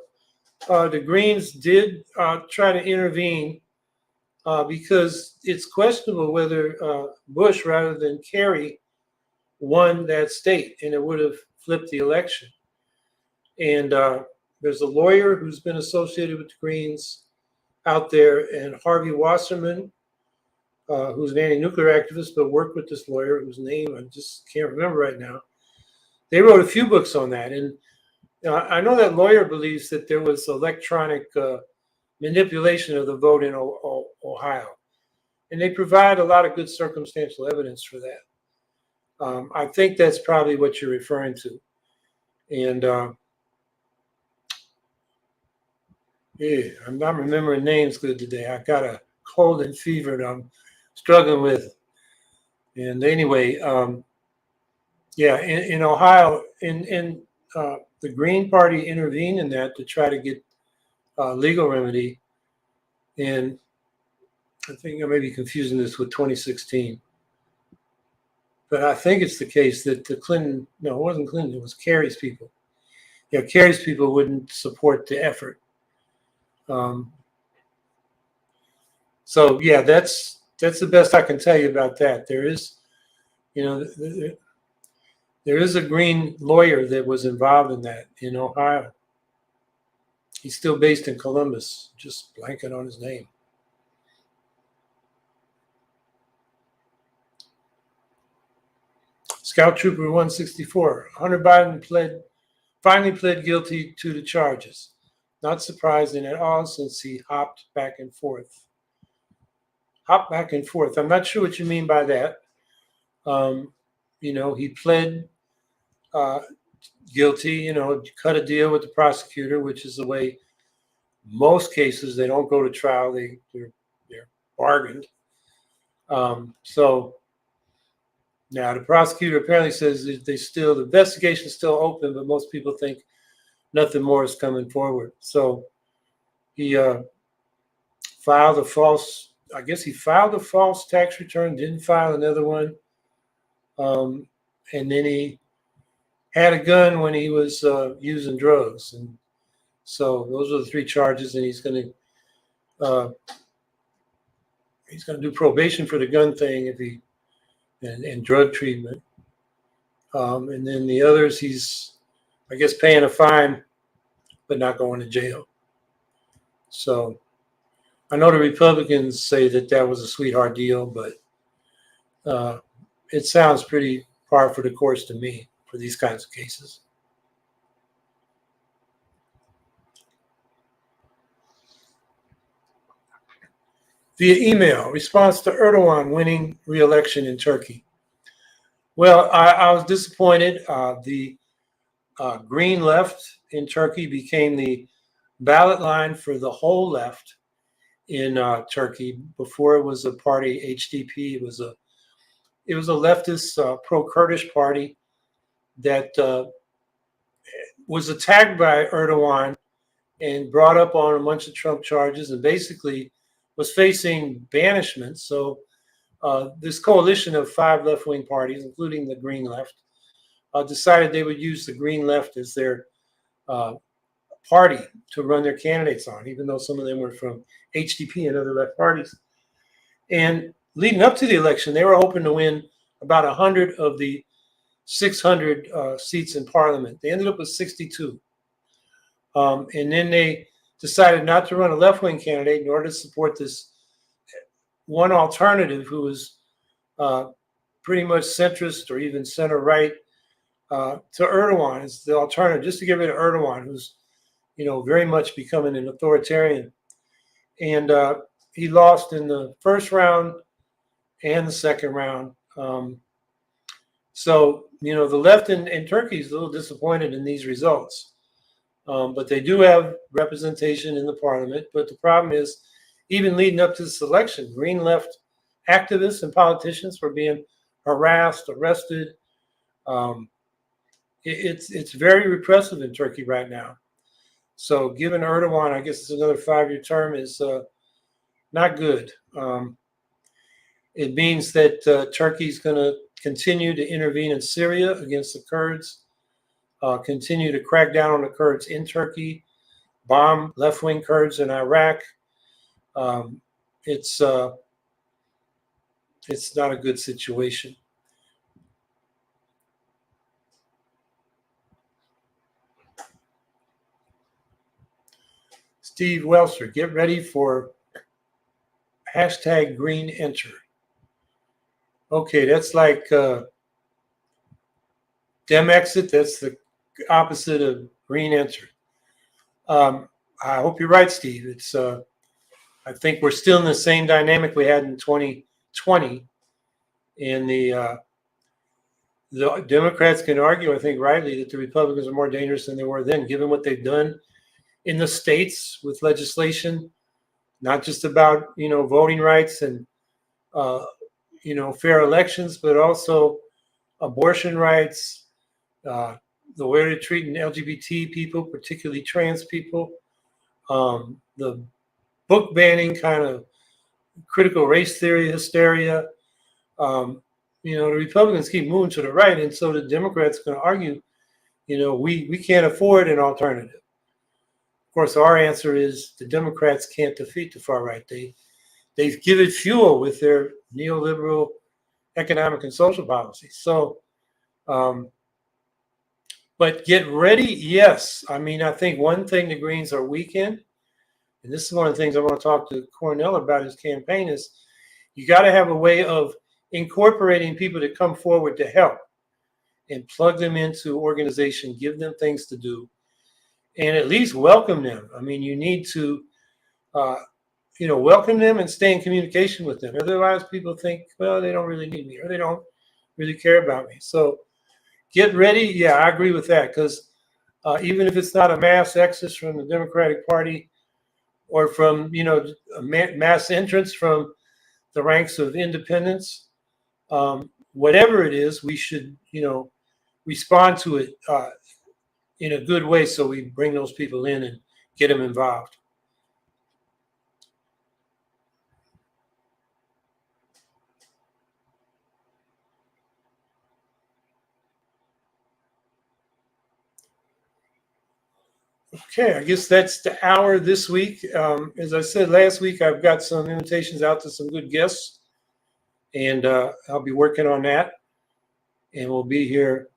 the Greens did try to intervene because it's questionable whether Bush rather than Kerry won that state, and it would have flipped the election. And there's a lawyer who's been associated with the Greens out there, and Harvey Wasserman, who's an anti-nuclear activist, but worked with this lawyer whose name I just can't remember right now. They wrote a few books on that. And I know that lawyer believes that there was electronic manipulation of the vote in Ohio. And they provide a lot of good circumstantial evidence for that. I think that's probably what you're referring to. And yeah, I'm not remembering names good today. I got a cold and fever that I'm struggling with. And anyway, yeah, in Ohio, in the Green Party intervened in that to try to get legal remedy. And I think I may be confusing this with 2016. But I think it's the case that the Clinton, no, it wasn't Clinton, it was Kerry's people. Yeah, Kerry's people wouldn't support the effort. So yeah, that's the best I can tell you about that. There is, you know, there is a Green lawyer that was involved in that in Ohio. He's still based in Columbus, just blanking on his name. Scout Trooper 164, Hunter Biden finally pled guilty to the charges. Not surprising at all since he hopped back and forth. I'm not sure what you mean by that. You know, he pled guilty, you know, cut a deal with the prosecutor, which is the way most cases, they don't go to trial, they're bargained. So now the prosecutor apparently says that the investigation is still open, but most people think nothing more is coming forward. So he filed a false tax return, didn't file another one. And then he had a gun when he was using drugs. And so those are the three charges, and he's going to do probation for the gun thing and drug treatment. And then the others, he's, I guess, paying a fine, but not going to jail. So I know the Republicans say that was a sweetheart deal, but it sounds pretty par for the course to me for these kinds of cases. Via email, response to Erdogan winning re-election in Turkey. Well, I was disappointed. The Green left in Turkey became the ballot line for the whole left in Turkey. Before it was a party, HDP. It was a leftist pro-Kurdish party that was attacked by Erdogan and brought up on a bunch of Trump charges and basically was facing banishment. So this coalition of 5 left-wing parties, including the Green left, decided they would use the Green left as their party to run their candidates on, even though some of them were from HDP and other left parties. And leading up to the election, they were hoping to win about 100 of the 600 seats in parliament. They ended up with 62. And then they decided not to run a left-wing candidate in order to support this one alternative who was pretty much centrist or even center-right to Erdogan. It's the alternative, just to get rid of Erdogan, who's, you know, very much becoming an authoritarian. And he lost in the first round and the second round. So, you know, the left in Turkey is a little disappointed in these results. But they do have representation in the parliament. But the problem is, even leading up to this election, Green left activists and politicians were being harassed, arrested. It's very repressive in Turkey right now. So given Erdogan, I guess it's another 5-year term, is not good. It means that Turkey's going to continue to intervene in Syria against the Kurds, continue to crack down on the Kurds in Turkey, bomb left-wing Kurds in Iraq. It's not a good situation. Steve Welser, get ready for #GreenEnter. Okay, that's like Dem exit. That's the opposite of green enter. I hope you're right, Steve. It's I think we're still in the same dynamic we had in 2020, and the Democrats can argue, I think rightly, that the Republicans are more dangerous than they were then, given what they've done in the states with legislation, not just about voting rights and fair elections, but also abortion rights, the way they're treating LGBT people, particularly trans people, the book banning kind of critical race theory hysteria. The Republicans keep moving to the right, and so the Democrats are going to argue, we can't afford an alternative. Of course, our answer is the Democrats can't defeat the far right. They give it fuel with their neoliberal economic and social policies. So, but get ready, yes. I mean, I think one thing the Greens are weak in, and this is one of the things I want to talk to Cornell about his campaign, is you got to have a way of incorporating people to come forward to help and plug them into organization, give them things to do, and at least welcome them. I mean, you need to, welcome them and stay in communication with them. Otherwise, people think, well, they don't really need me or they don't really care about me. So get ready. Yeah, I agree with that, because even if it's not a mass exodus from the Democratic Party or from, a mass entrance from the ranks of independents, whatever it is, we should, respond to it in a good way, so we bring those people in and get them involved. Okay, I guess that's the hour this week. As I said last week, I've got some invitations out to some good guests, and I'll be working on that. And we'll be here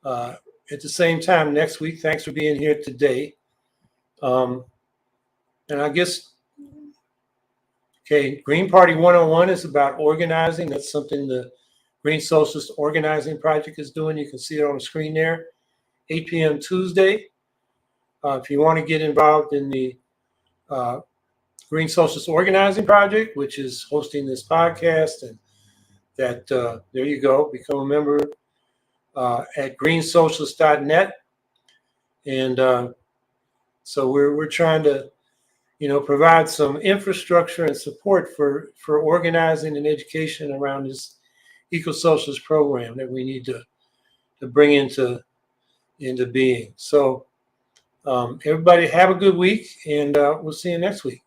at the same time next week. Thanks for being here today. And I guess, okay, Green Party 101 is about organizing. That's something the Green Socialist Organizing Project is doing. You can see it on the screen there, 8 p.m. Tuesday. If you want to get involved in the Green Socialist Organizing Project, which is hosting this podcast, and that there you go, become a member at greensocialist.net. And so we're trying to provide some infrastructure and support for organizing and education around this eco-socialist program that we need to bring into being. So everybody have a good week, and we'll see you next week.